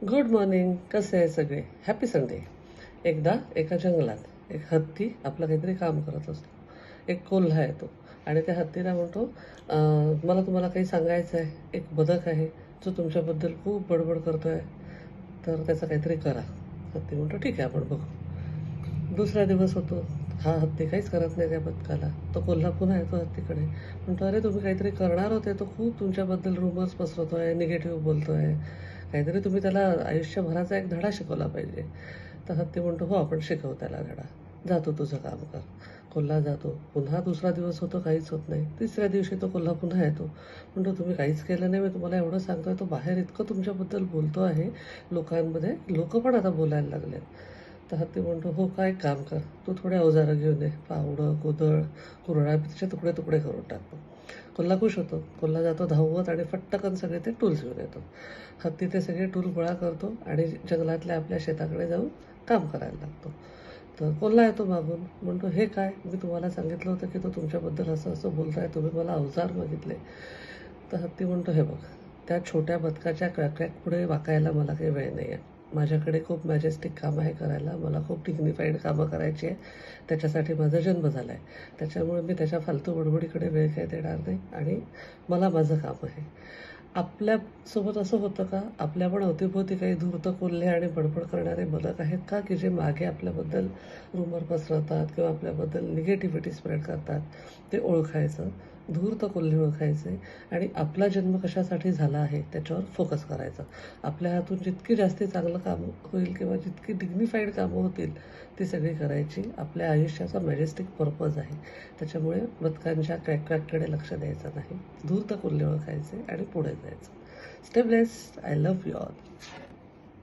Good morning. कसे आहे सगळे? Happy Sunday. एकदा एका जंगलात एक हत्ती आपलं काहीतरी काम करत असतो. एक कोल्हा येतो आणि त्या हत्तीला म्हणतो, मला तुम्हाला काही सांगायचं आहे. एक बदक आहे जो तुमच्याबद्दल खूप बडबड करतो आहे, तर त्याचं काहीतरी करा. हत्ती म्हणतो, ठीक आहे, आपण बघू. दुसरा दिवस होतो. हा हत्ती काहीच करत नाही त्या बदकाला. तो कोल्हा पुन्हा येतो हत्तीकडे, म्हणतो, अरे तुम्ही काहीतरी करणार होते, तो खूप तुमच्याबद्दल रुमर्स पसरवतोय, निगेटिव्ह बोलतोय, काहीतरी तुम्ही त्याला आयुष्यभराचा एक धडा शिकवला पाहिजे. तर हत्ती म्हणतो, हो, आपण शिकवू त्याला धडा. जातो, तुझं काम कर. कोल्हा जातो. पुन्हा दुसरा दिवस होतो, काहीच होत नाही. तिसऱ्या दिवशी तो कोल्हा पुन्हा येतो, म्हणतो, तुम्ही काहीच केलं नाही, मी तुम्हाला एवढं सांगतोय. तो बाहेर इतकं तुमच्याबद्दल बोलतो आहे, लोकांमध्ये लोक पण आता बोलायला लागले. तर हत्ती म्हणतो, हो, काय काम कर, तू थोडे अवजारं घेऊन ये, फावडं, कोदळ, कुऱ्हाड, त्याचे तुकडे तुकडे करून टाकतो. कोल्हा खुश होतो. कोल्हा जातो धावत आणि फट्टकन सगळे ते टूल्स घेऊन येतो. हत्ती ते सगळे टूल गोळा करतो आणि जंगलातल्या आपल्या शेताकडे जाऊन काम करायला लागतो. तर कोल्हा येतो मागून, म्हणतो, हे काय, मी तुम्हाला सांगितलं होतं की तो तुमच्याबद्दल असं असं बोलताय, तुम्ही मला अवजार मागितले. तर हत्ती म्हणतो, हे बघ, त्या छोट्या बदकाच्या क्रॅक पुढे वाकायला मला काही वेळ नाही आहे. माझ्याकडे खूप मॅजेस्टिक काम आहे करायला, मला खूप डिग्निफाईड कामं करायची आहे, त्याच्यासाठी माझा जन्म झाला आहे. त्याच्यामुळे मी त्याच्या फालतू बडबडीकडे वेळ काही देणार नाही आणि मला माझं काम आहे. आपल्यासोबत असं होतं का, आपल्या पण अवतीभोवती काही धूर्त कोल्हे आणि बडबड करणारे बदक आहेत का, की जे मागे आपल्याबद्दल रुमर पसरवतात किंवा आपल्याबद्दल निगेटिव्हिटी स्प्रेड करतात? ते ओळखायचं, धूर्त कोल्हे ओळखायचे आणि आपला जन्म कशासाठी झाला आहे त्याच्यावर फोकस करायचं. आपल्या हातून जितकी जास्ती चांगलं काम होईल किंवा जितकी डिग्निफाईड कामं होतील ती सगळी करायची. आपल्या आयुष्याचा मॅजेस्टिक पर्पज आहे. त्याच्यामुळे बदकांच्या क्रॅककडे लक्ष द्यायचं नाही, धूर्त कोल्हे ओळखायचे आणि पुढे जायचं. Stay blessed. I love you all.